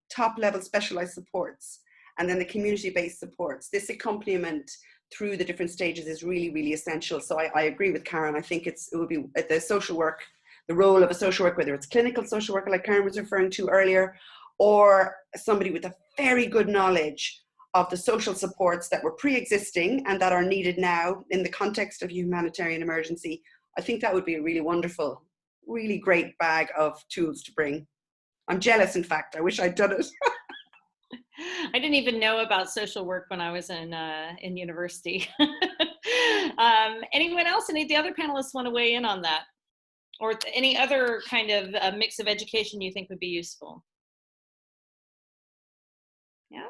top level specialized supports, and then the community-based supports, this accompaniment through the different stages is really, really essential. So I agree with Karen. I think it would be the social work, the role of a social worker, whether it's clinical social worker like Karen was referring to earlier, or somebody with a very good knowledge of the social supports that were pre-existing and that are needed now in the context of humanitarian emergency, I think that would be a really wonderful, really great bag of tools to bring. I'm jealous, in fact. I wish I'd done it. I didn't even know about social work when I was in university. Anyone else? Any of the other panelists want to weigh in on that? Or any other kind of mix of education you think would be useful? Yeah.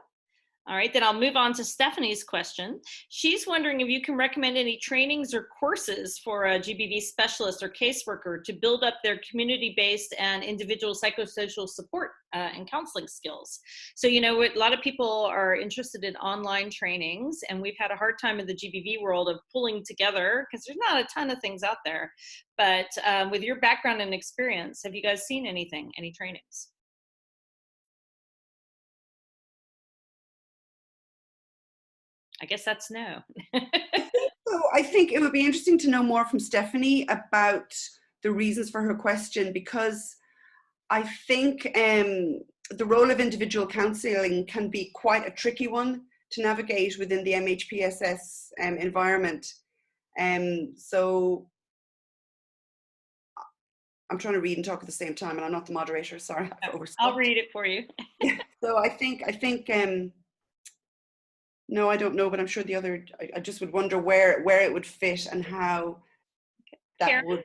All right, then I'll move on to Stephanie's question. She's wondering if you can recommend any trainings or courses for a GBV specialist or caseworker to build up their community-based and individual psychosocial support and counseling skills. So, you know, a lot of people are interested in online trainings, and we've had a hard time in the GBV world of pulling together, because there's not a ton of things out there. But with your background and experience, have you guys seen anything, any trainings? I guess that's no. So I think it would be interesting to know more from Stephanie about the reasons for her question, because I think the role of individual counselling can be quite a tricky one to navigate within the MHPSS environment. So I'm trying to read and talk at the same time, and I'm not the moderator, sorry. I'll read it for you. Yeah, so I think no, I don't know, but I'm sure the other, I just would wonder where it would fit and how that Karen? would.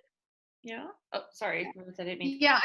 Yeah. Oh, sorry. I didn't mean. Yeah,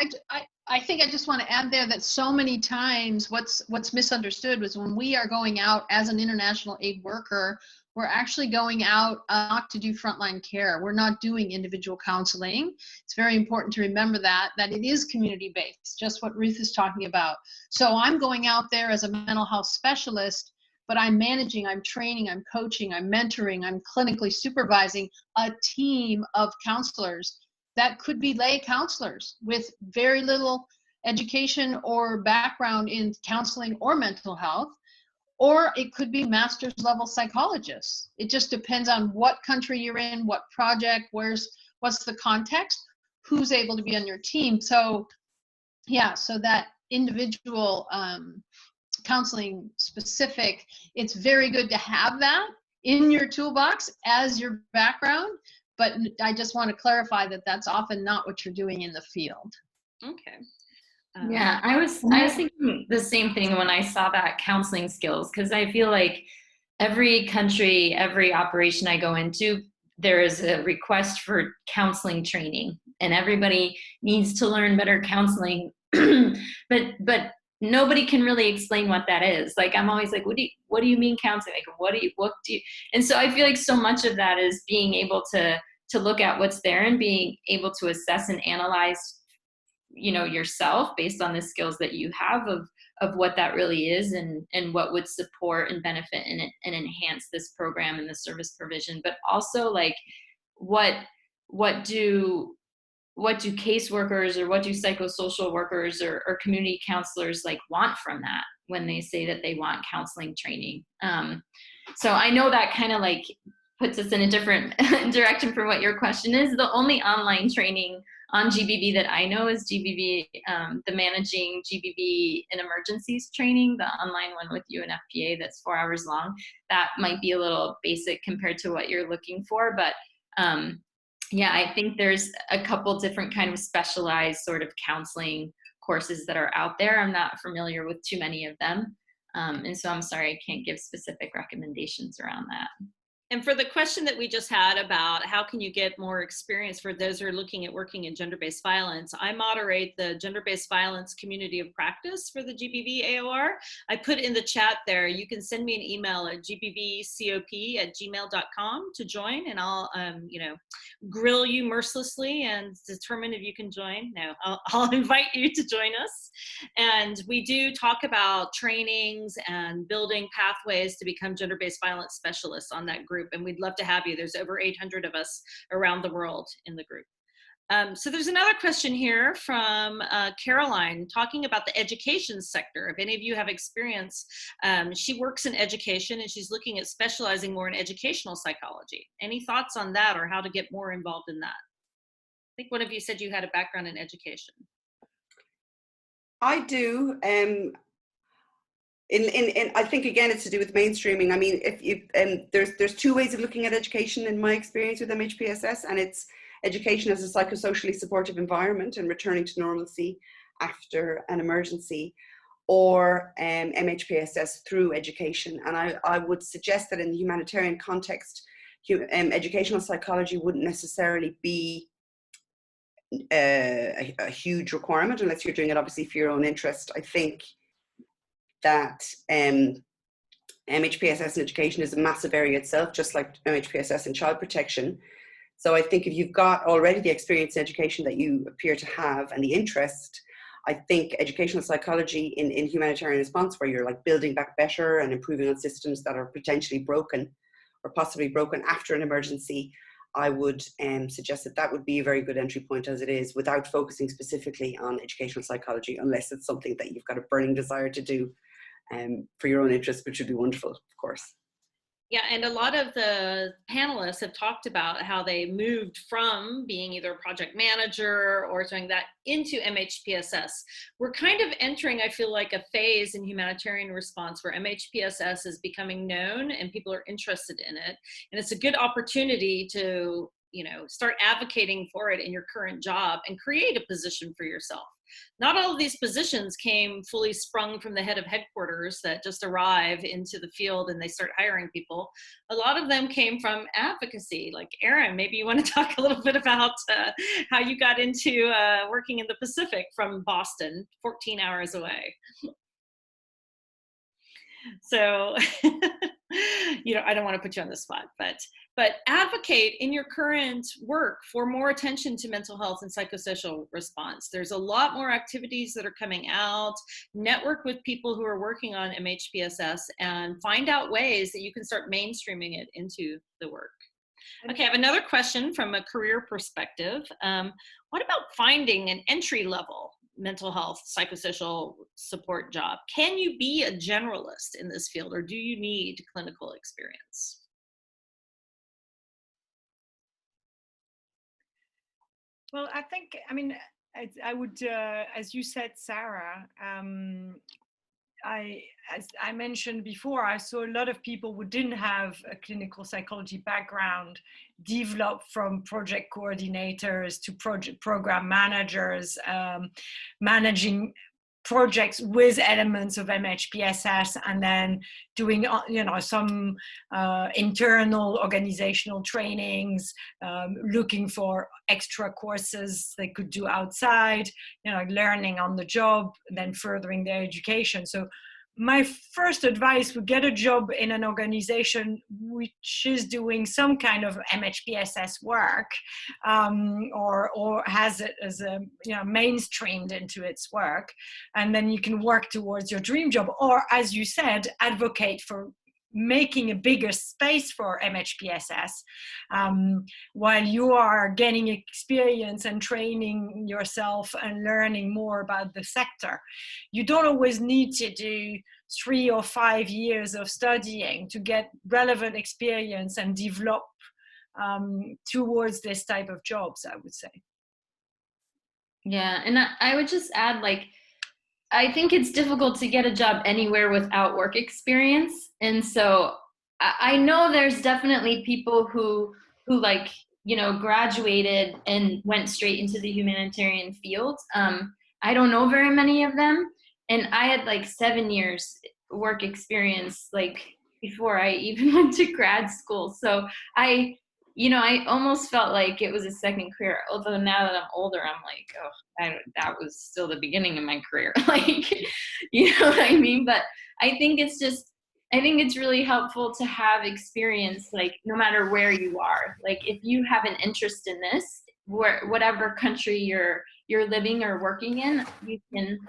I think I just want to add there that so many times what's misunderstood was when we are going out as an international aid worker, we're actually going out not to do frontline care. We're not doing individual counseling. It's very important to remember that it is community-based, just what Ruth is talking about. So I'm going out there as a mental health specialist, but I'm managing, I'm training, I'm coaching, I'm mentoring, I'm clinically supervising a team of counselors that could be lay counselors with very little education or background in counseling or mental health, or it could be master's level psychologists. It just depends on what country you're in, what project, what's the context, who's able to be on your team. So yeah, so that individual counseling specific, it's very good to have that in your toolbox as your background, but I just want to clarify that that's often not what you're doing in the field. Okay. Yeah, I was thinking the same thing when I saw that counseling skills, because I feel like every country, every operation I go into, there is a request for counseling training, and everybody needs to learn better counseling. but nobody can really explain what that is. Like, I'm always like, what do you mean counseling? Like, what do you, and so I feel like so much of that is being able to look at what's there and being able to assess and analyze, you know, yourself based on the skills that you have of what that really is, and what would support and benefit and enhance this program and the service provision. But also, like, what do caseworkers or what do psychosocial workers or community counselors like want from that when they say that they want counseling training? So I know that kind of like puts us in a different direction from what your question is. The only online training on GBV that I know is GBV, the Managing GBV in Emergencies training, the online one with UNFPA that's 4 hours long. That might be a little basic compared to what you're looking for, but yeah, I think there's a couple different kind of specialized sort of counseling courses that are out there. I'm not familiar with too many of them. And so I'm sorry, I can't give specific recommendations around that. And for the question that we just had about how can you get more experience for those who are looking at working in gender-based violence, I moderate the gender-based violence community of practice for the GBV AOR. I put in the chat there, you can send me an email at gbvcop@gmail.com to join, and I'll you know, grill you mercilessly and determine if you can join. No, I'll invite you to join us. And we do talk about trainings and building pathways to become gender-based violence specialists on that group, and we'd love to have you. There's over 800 of us around the world in the group. So there's another question here from Caroline talking about the education sector. If any of you have experience, she works in education and she's looking at specializing more in educational psychology. Any thoughts on that or how to get more involved in that? I think one of you said you had a background in education. I do. I think again it's to do with mainstreaming. I mean, there's two ways of looking at education in my experience with MHPSS, and it's education as a psychosocially supportive environment and returning to normalcy after an emergency, or MHPSS through education. And I would suggest that in the humanitarian context, educational psychology wouldn't necessarily be a huge requirement unless you're doing it obviously for your own interest. I think that MHPSS in education is a massive area itself, just like MHPSS in child protection. So I think if you've got already the experience in education that you appear to have and the interest, I think educational psychology in humanitarian response, where you're like building back better and improving on systems that are potentially broken or possibly broken after an emergency, I would suggest that that would be a very good entry point as it is, without focusing specifically on educational psychology, unless it's something that you've got a burning desire to do for your own interest, which would be wonderful, of course. Yeah, and a lot of the panelists have talked about how they moved from being either a project manager or doing that into MHPSS. We're kind of entering, I feel like, a phase in humanitarian response where MHPSS is becoming known and people are interested in it. And it's a good opportunity to, you know, start advocating for it in your current job and create a position for yourself. Not all of these positions came fully sprung from the head of headquarters that just arrive into the field and they start hiring people. A lot of them came from advocacy. Like Erin, maybe you want to talk a little bit about how you got into working in the Pacific from Boston, 14 hours away. So, you know, I don't want to put you on the spot, but advocate in your current work for more attention to mental health and psychosocial response. There's a lot more activities that are coming out. Network with people who are working on MHPSS and find out ways that you can start mainstreaming it into the work. Okay, I have another question from a career perspective. What about finding an entry level mental health, psychosocial support job? Can you be a generalist in this field, or do you need clinical experience? Well, I think, I mean, I would, as you said, Sarah, as I mentioned before, I saw a lot of people who didn't have a clinical psychology background develop from project coordinators to program managers, managing projects with elements of MHPSS, and then doing, you know, some internal organizational trainings, looking for extra courses they could do outside, you know, learning on the job, then furthering their education. So my first advice would get a job in an organization which is doing some kind of MHPSS work, or has it as a, you know, mainstreamed into its work, and then you can work towards your dream job, or as you said, advocate for making a bigger space for MHPSS while you are gaining experience and training yourself and learning more about the sector. You don't always need to do 3 or 5 years of studying to get relevant experience and develop towards this type of jobs, I would say. Yeah, and I would just add, like, I think it's difficult to get a job anywhere without work experience. And so I know there's definitely people who like, you know, graduated and went straight into the humanitarian field. I don't know very many of them. And I had like 7 years work experience, like before I even went to grad school. So I almost felt like it was a second career. Although now that I'm older, I'm like, oh, that was still the beginning of my career. Like, you know what I mean? But I think it's really helpful to have experience, like no matter where you are. Like if you have an interest in this, whatever country you're living or working in, you can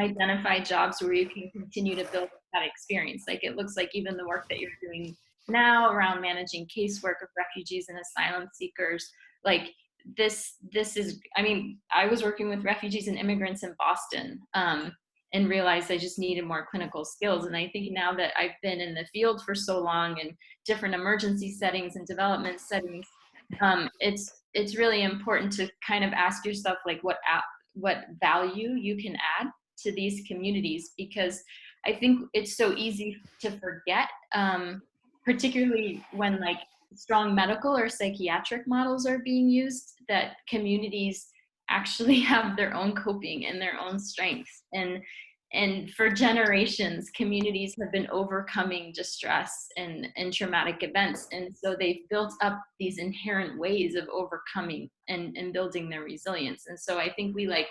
identify jobs where you can continue to build that experience. Like it looks like even the work that you're doing now around managing casework of refugees and asylum seekers, like this is, I mean, I was working with refugees and immigrants in Boston and realized I just needed more clinical skills. And I think now that I've been in the field for so long in different emergency settings and development settings, it's really important to kind of ask yourself like what value you can add to these communities, because I think it's so easy to forget, particularly when like strong medical or psychiatric models are being used, that communities actually have their own coping and their own strengths. And for generations, communities have been overcoming distress and traumatic events. And so they've built up these inherent ways of overcoming and building their resilience. And so I think we like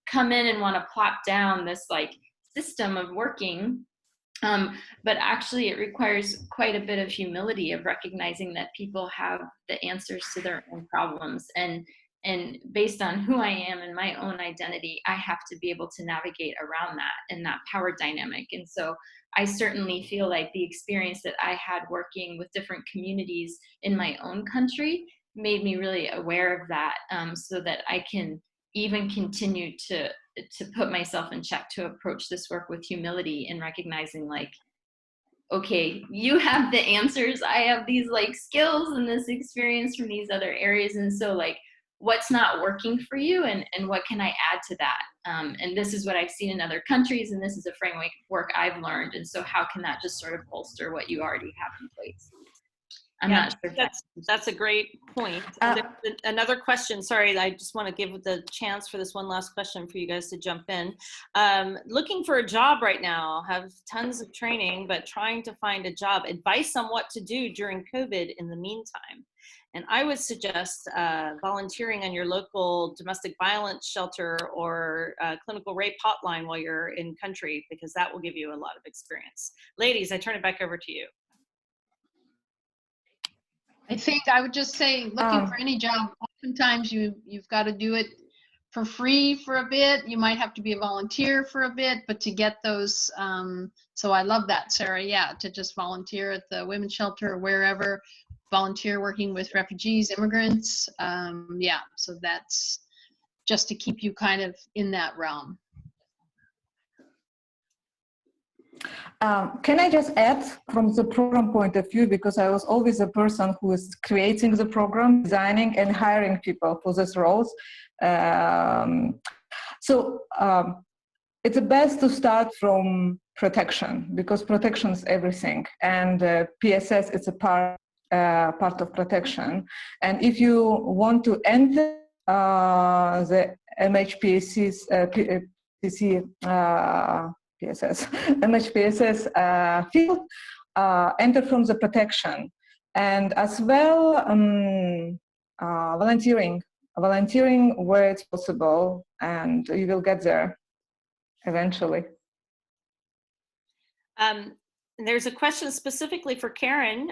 come in and want to plop down this like system of working, but actually it requires quite a bit of humility of recognizing that people have the answers to their own problems. And based on who I am and my own identity, I have to be able to navigate around that and that power dynamic. And so I certainly feel like the experience that I had working with different communities in my own country made me really aware of that, so that I can even continue to put myself in check, to approach this work with humility and recognizing like, okay, you have the answers. I have these like skills and this experience from these other areas. And so like, what's not working for you and what can I add to that? And this is what I've seen in other countries, and this is a framework I've learned. And so how can that just sort of bolster what you already have in place? I'm not sure if that's a great point. Another question, sorry, I just want to give the chance for this one last question for you guys to jump in. Looking for a job right now, have tons of training, but trying to find a job. Advice on what to do during COVID in the meantime. And I would suggest volunteering on your local domestic violence shelter or clinical rape hotline while you're in country, because that will give you a lot of experience. Ladies, I turn it back over to you. I think I would just say, looking for any job, oftentimes you've got to do it for free for a bit. You might have to be a volunteer for a bit, but to get those, so I love that, Sarah. Yeah, to just volunteer at the women's shelter or wherever, volunteer working with refugees, immigrants. Yeah, so that's just to keep you kind of in that realm. Can I just add from the program point of view, because I was always a person who is creating the program, designing and hiring people for these roles. It's best to start from protection, because protection is everything, and PSS is a part of protection. And if you want to enter the MHPSS field, enter from the protection, and as well volunteering where it's possible, and you will get there eventually. There's a question specifically for Karen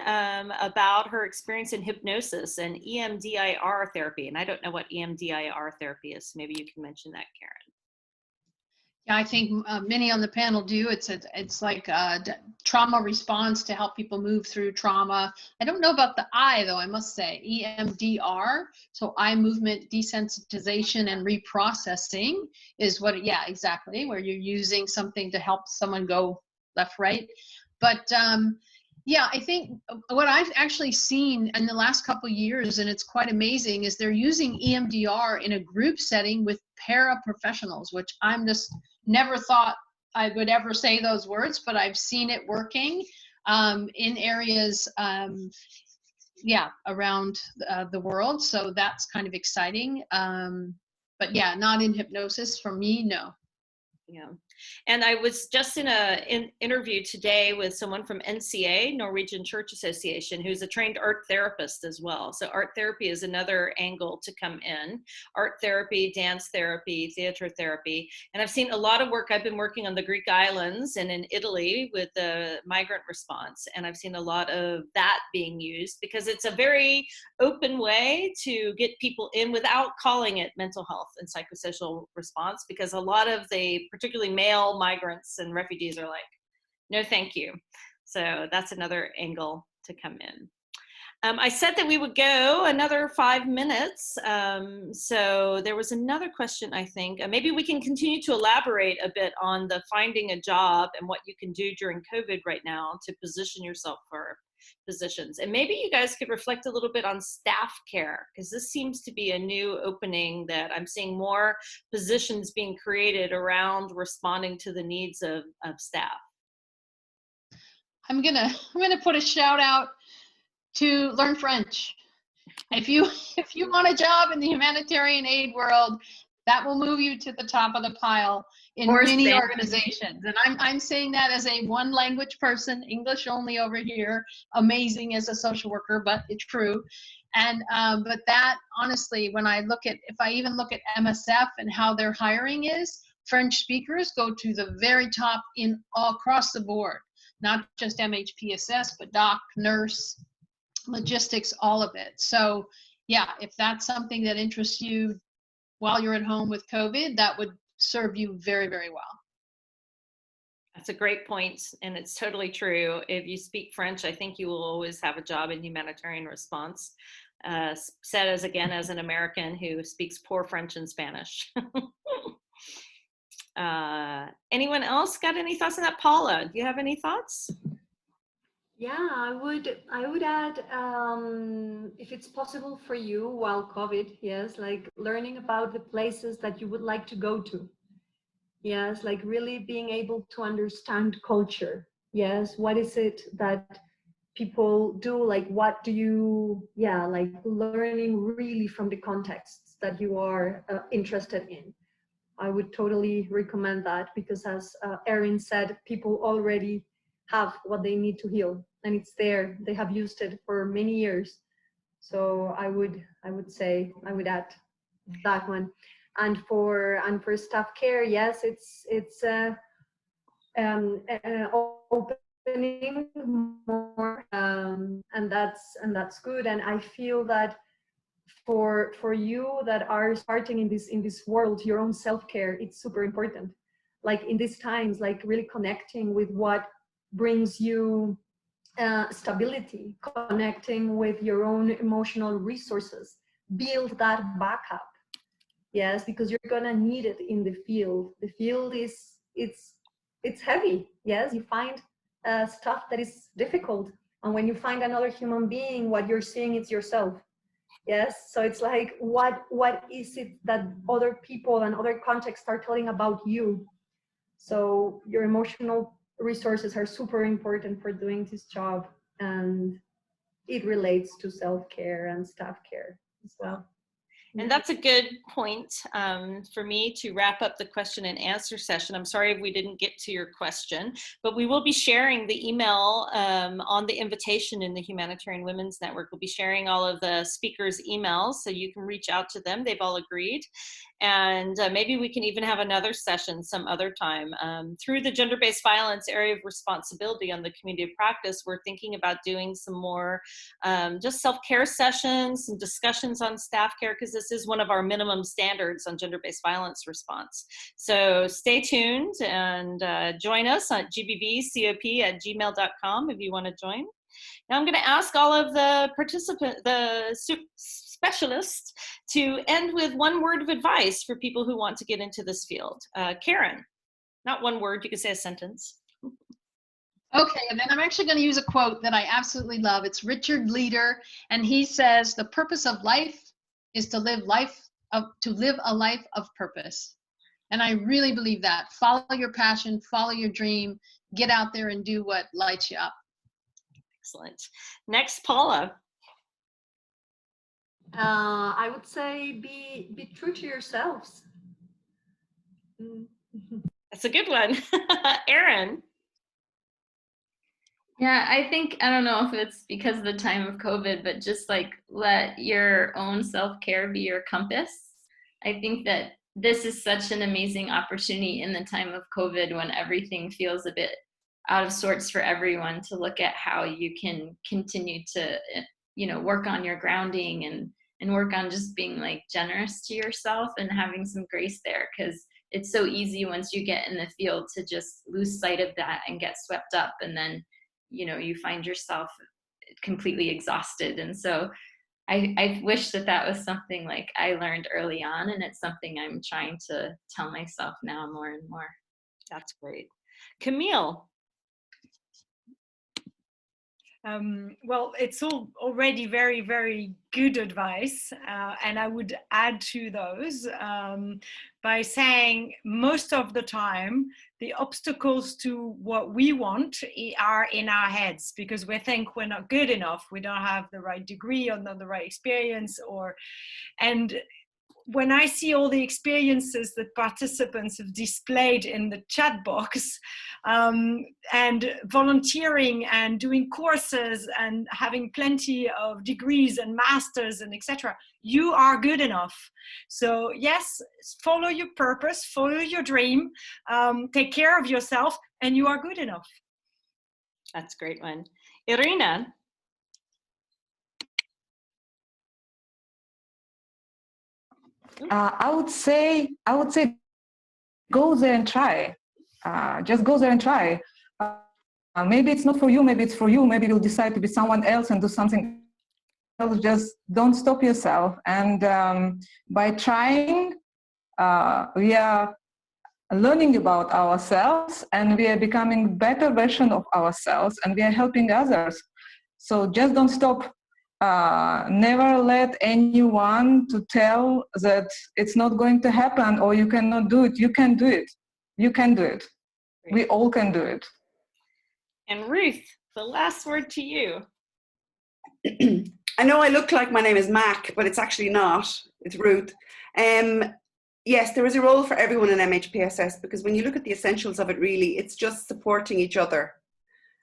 about her experience in hypnosis and EMDR therapy, and I don't know what EMDR therapy is. Maybe you can mention that, Karen. Yeah, I think many on the panel do. It's like a trauma response to help people move through trauma. I don't know about the I, though, I must say. EMDR, so eye movement desensitization and reprocessing is what, yeah, exactly, where you're using something to help someone go left, right. But yeah, I think what I've actually seen in the last couple of years, and it's quite amazing, is they're using EMDR in a group setting with paraprofessionals, which I'm just never thought I would ever say those words, but I've seen it working in areas, yeah, around the world. So that's kind of exciting. But yeah, not in hypnosis for me, no. Yeah. And I was just in an interview today with someone from NCA, Norwegian Church Association, who's a trained art therapist as well. So art therapy is another angle to come in. Art therapy, dance therapy, theater therapy. And I've seen a lot of work. I've been working on the Greek islands and in Italy with the migrant response. And I've seen a lot of that being used because it's a very open way to get people in without calling it mental health and psychosocial response, because a lot of the particularly male migrants and refugees are like, no, thank you. So that's another angle to come in. I said that we would go another 5 minutes. So there was another question, I think. Maybe we can continue to elaborate a bit on the finding a job and what you can do during COVID right now to position yourself for positions. And maybe you guys could reflect a little bit on staff care, because this seems to be a new opening that I'm seeing more positions being created around responding to the needs of staff. I'm gonna put a shout out to learn French. If you want a job in the humanitarian aid world, that will move you to the top of the pile in Or many Spanish. organizations. And I'm saying that as a one language person, English only over here, amazing as a social worker, but it's true. And but that honestly, when I look at, if I even look at MSF and how their hiring is, French speakers go to the very top in all across the board, not just MHPSS, but doc, nurse, logistics, all of it. So yeah, if that's something that interests you while you're at home with COVID, that would serve you very, very well. That's a great point, and it's totally true. If you speak French, I think you will always have a job in humanitarian response. Said as again as an American who speaks poor French and Spanish. Anyone else got any thoughts on that? Paula, do you have any thoughts? Yeah, I would add, if it's possible for you while COVID, yes, like learning about the places that you would like to go to. Yes, like really being able to understand culture. Yes, what is it that people do? Like, what do you, yeah, like learning really from the contexts that you are interested in. I would totally recommend that, because as Erin said, people already have what they need to heal, and it's there. They have used it for many years. So I would say I would add that one. And for staff care, yes, it's opening more, and that's good. And I feel that for you that are starting in this world, your own self-care, it's super important. Like in these times, like really connecting with what brings you stability, connecting with your own emotional resources, build that backup. Yes, because you're gonna need it in the field. The field it's heavy. Yes, you find stuff that is difficult, and when you find another human being, what you're seeing is yourself. Yes, so it's like what is it that other people and other contexts are telling about you? So your emotional resources are super important for doing this job, and it relates to self-care and staff care as well. And that's a good point for me to wrap up the question and answer session. I'm sorry if we didn't get to your question, but we will be sharing the email on the invitation in the Humanitarian Women's Network. We'll be sharing all of the speakers' emails so you can reach out to them. They've all agreed. And maybe we can even have another session some other time. Through the gender-based violence area of responsibility on the community of practice, we're thinking about doing some more just self-care sessions, some discussions on staff care, because this is one of our minimum standards on gender-based violence response. So stay tuned and join us at gbvcop@gmail.com if you want to join. Now I'm going to ask all of the participants, specialists, to end with one word of advice for people who want to get into this field. Karen, not one word, you can say a sentence. Okay, and then I'm actually going to use a quote that I absolutely love. It's Richard Leader, and he says, "The purpose of life is to live a life of purpose." And I really believe that. Follow your passion, follow your dream, get out there and do what lights you up. Excellent. Next, Paula. I would say be true to yourselves. That's a good one. Erin. Yeah, I think, I don't know if it's because of the time of COVID, but just like let your own self-care be your compass. I think that this is such an amazing opportunity in the time of COVID when everything feels a bit out of sorts for everyone, to look at how you can continue to, you know, work on your grounding and work on just being like generous to yourself and having some grace there, because it's so easy once you get in the field to just lose sight of that and get swept up, and then you know you find yourself completely exhausted. And so I wish that was something like I learned early on, and it's something I'm trying to tell myself now more and more. That's great. Camille. well, it's all already very, very good advice. And I would add to those by saying most of the time, the obstacles to what we want are in our heads, because we think we're not good enough. We don't have the right degree or not the right experience, and when I see all the experiences that participants have displayed in the chat box, and volunteering and doing courses and having plenty of degrees and masters and etc., you are good enough. So yes, follow your purpose, follow your dream, take care of yourself, and you are good enough. That's a great one. Irina. I would say, go there and try. Just go there and try. Maybe it's not for you, maybe it's for you, maybe you'll decide to be someone else and do something else. Just don't stop yourself. And by trying, we are learning about ourselves, and we are becoming better version of ourselves, and we are helping others. So just don't stop. Never let anyone to tell that it's not going to happen or you cannot do it. You can do it. You can do it. Great. We all can do it. And Ruth, the last word to you. I know I look like my name is Mac, but it's actually not. It's Ruth. Yes, there is a role for everyone in MHPSS, because when you look at the essentials of it, really, it's just supporting each other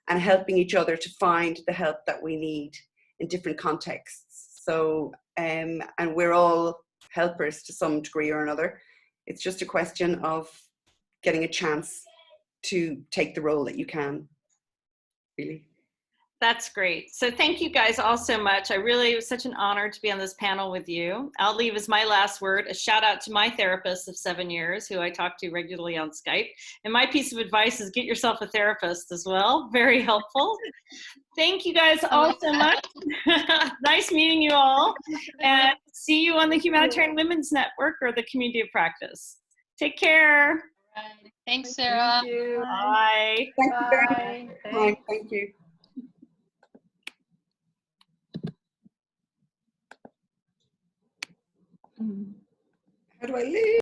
and helping each other to find the help that we need in different contexts. So, and we're all helpers to some degree or another. It's just a question of getting a chance to take the role that you can, really. That's great. So thank you guys all so much. It was such an honor to be on this panel with you. I'll leave as my last word a shout out to my therapist of 7 years, who I talk to regularly on Skype. And my piece of advice is get yourself a therapist as well. Very helpful. Thank you guys all so much. Nice meeting you all. And see you on the Humanitarian Women's Network or the Community of Practice. Take care. Right. Thanks, Sarah. Thank you. Bye. Thank you very Bye. much. Thanks. Thank you. How do I leave?